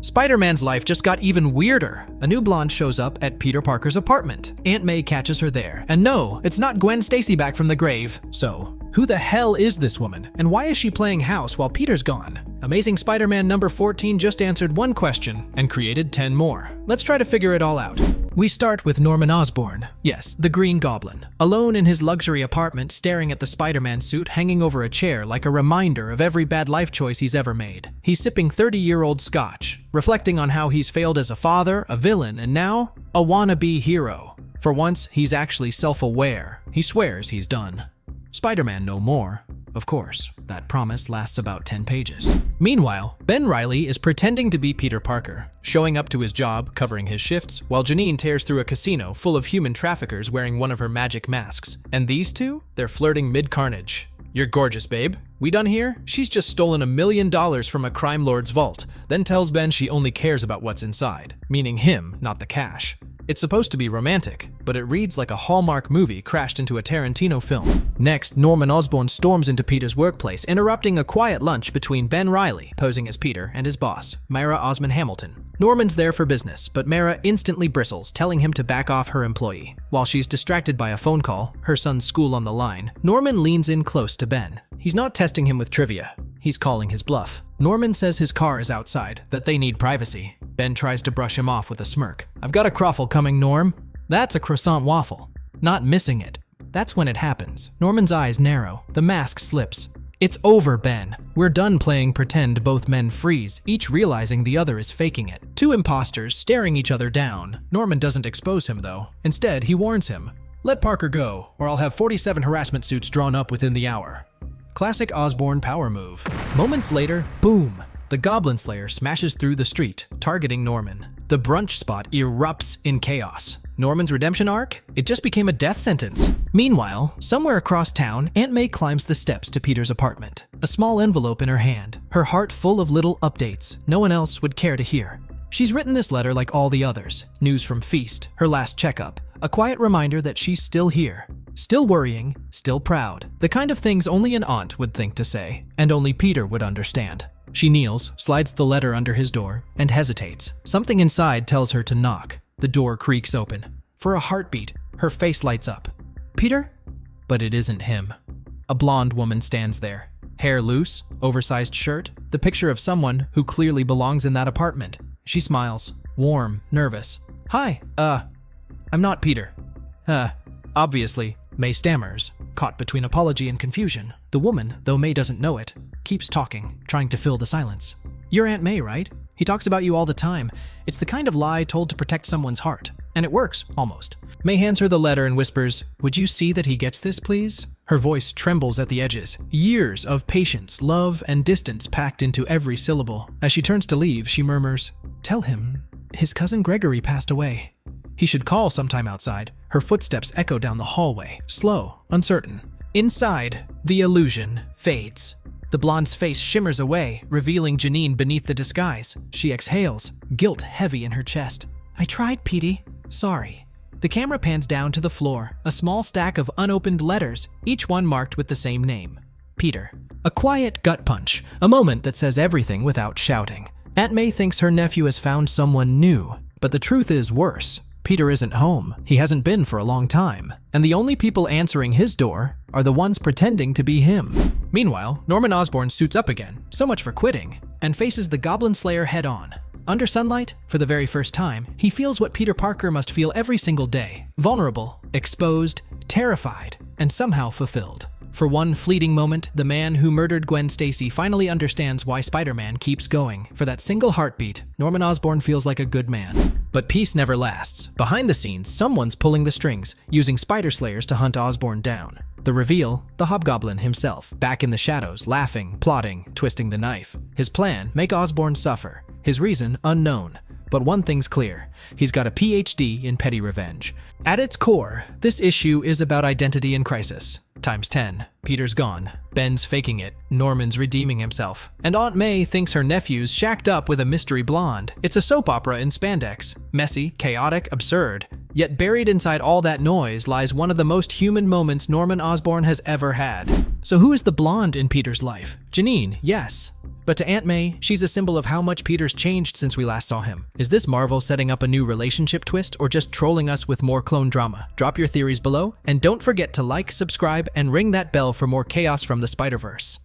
Spider-Man's life just got even weirder. A new blonde shows up at Peter Parker's apartment. Aunt May catches her there. And no, it's not Gwen Stacy back from the grave. So, who the hell is this woman? And why is she playing house while Peter's gone? Amazing Spider-Man number 14 just answered one question and created 10 more. Let's try to figure it all out. We start with Norman Osborn. Yes, the Green Goblin. Alone in his luxury apartment, staring at the Spider-Man suit hanging over a chair like a reminder of every bad life choice he's ever made. He's sipping 30-year-old scotch, reflecting on how he's failed as a father, a villain, and now a wannabe hero. For once, he's actually self-aware. He swears he's done. Spider-Man no more. Of course, that promise lasts about 10 pages. Meanwhile, Ben Reilly is pretending to be Peter Parker, showing up to his job, covering his shifts, while Janine tears through a casino full of human traffickers wearing one of her magic masks. And these two? They're flirting mid-carnage. "You're gorgeous, babe. We done here?" She's just stolen $1 million from a crime lord's vault, then tells Ben she only cares about what's inside, meaning him, not the cash. It's supposed to be romantic, but it reads like a Hallmark movie crashed into a Tarantino film. Next, Norman Osborn storms into Peter's workplace, interrupting a quiet lunch between Ben Reilly, posing as Peter, and his boss, Myra Osmond Hamilton. Norman's there for business, but Myra instantly bristles, telling him to back off her employee. While she's distracted by a phone call, her son's school on the line, Norman leans in close to Ben. He's not testing him with trivia. He's calling his bluff. Norman says his car is outside, that they need privacy. Ben tries to brush him off with a smirk. "I've got a croffle coming, Norm." That's a croissant waffle. Not missing it. That's when it happens. Norman's eyes narrow. The mask slips. "It's over, Ben. We're done playing pretend." Both men freeze, each realizing the other is faking it. Two imposters staring each other down. Norman doesn't expose him, though. Instead, he warns him. "Let Parker go, or I'll have 47 harassment suits drawn up within the hour." Classic Osborn power move. Moments later, boom! The Goblin Slayer smashes through the street, targeting Norman. The brunch spot erupts in chaos. Norman's redemption arc? It just became a death sentence. Meanwhile, somewhere across town, Aunt May climbs the steps to Peter's apartment, a small envelope in her hand, her heart full of little updates no one else would care to hear. She's written this letter like all the others. News from Feast, her last checkup, a quiet reminder that she's still here. Still worrying, still proud. The kind of things only an aunt would think to say, and only Peter would understand. She kneels, slides the letter under his door, and hesitates. Something inside tells her to knock. The door creaks open. For a heartbeat, her face lights up. "Peter?" But it isn't him. A blonde woman stands there. Hair loose, oversized shirt, the picture of someone who clearly belongs in that apartment. She smiles, warm, nervous. "Hi, I'm not Peter." Obviously, May stammers, caught between apology and confusion. The woman, though May doesn't know it, keeps talking, trying to fill the silence. "You're Aunt May, right? He talks about you all the time. It's the kind of lie told to protect someone's heart. And it works, almost." May hands her the letter and whispers, "Would you see that he gets this, please?" Her voice trembles at the edges. Years of patience, love, and distance packed into every syllable. As she turns to leave, she murmurs, "Tell him his cousin Gregory passed away. He should call sometime outside." Her footsteps echo down the hallway, slow, uncertain. Inside, the illusion fades. The blonde's face shimmers away, revealing Janine beneath the disguise. She exhales, guilt heavy in her chest. "I tried, Petey. Sorry." The camera pans down to the floor, a small stack of unopened letters, each one marked with the same name, Peter. A quiet gut punch, a moment that says everything without shouting. Aunt May thinks her nephew has found someone new, but the truth is worse. Peter isn't home. He hasn't been for a long time. And the only people answering his door are the ones pretending to be him. Meanwhile, Norman Osborn suits up again, so much for quitting, and faces the Goblin Slayer head-on. Under sunlight, for the very first time, he feels what Peter Parker must feel every single day. Vulnerable, exposed, terrified, and somehow fulfilled. For one fleeting moment, the man who murdered Gwen Stacy finally understands why Spider-Man keeps going. For that single heartbeat, Norman Osborn feels like a good man. But peace never lasts. Behind the scenes, someone's pulling the strings, using spider slayers to hunt Osborn down. The reveal, the Hobgoblin himself, back in the shadows, laughing, plotting, twisting the knife. His plan, make Osborn suffer. His reason, unknown. But one thing's clear, he's got a PhD in petty revenge. At its core, this issue is about identity in crisis. Times 10. Peter's gone. Ben's faking it. Norman's redeeming himself. And Aunt May thinks her nephew's shacked up with a mystery blonde. It's a soap opera in spandex. Messy, chaotic, absurd. Yet buried inside all that noise lies one of the most human moments Norman Osborn has ever had. So who is the blonde in Peter's life? Janine, yes. But to Aunt May, she's a symbol of how much Peter's changed since we last saw him. Is this Marvel setting up a new relationship twist or just trolling us with more clone drama? Drop your theories below, and don't forget to like, subscribe, and ring that bell for more chaos from the Spider-Verse.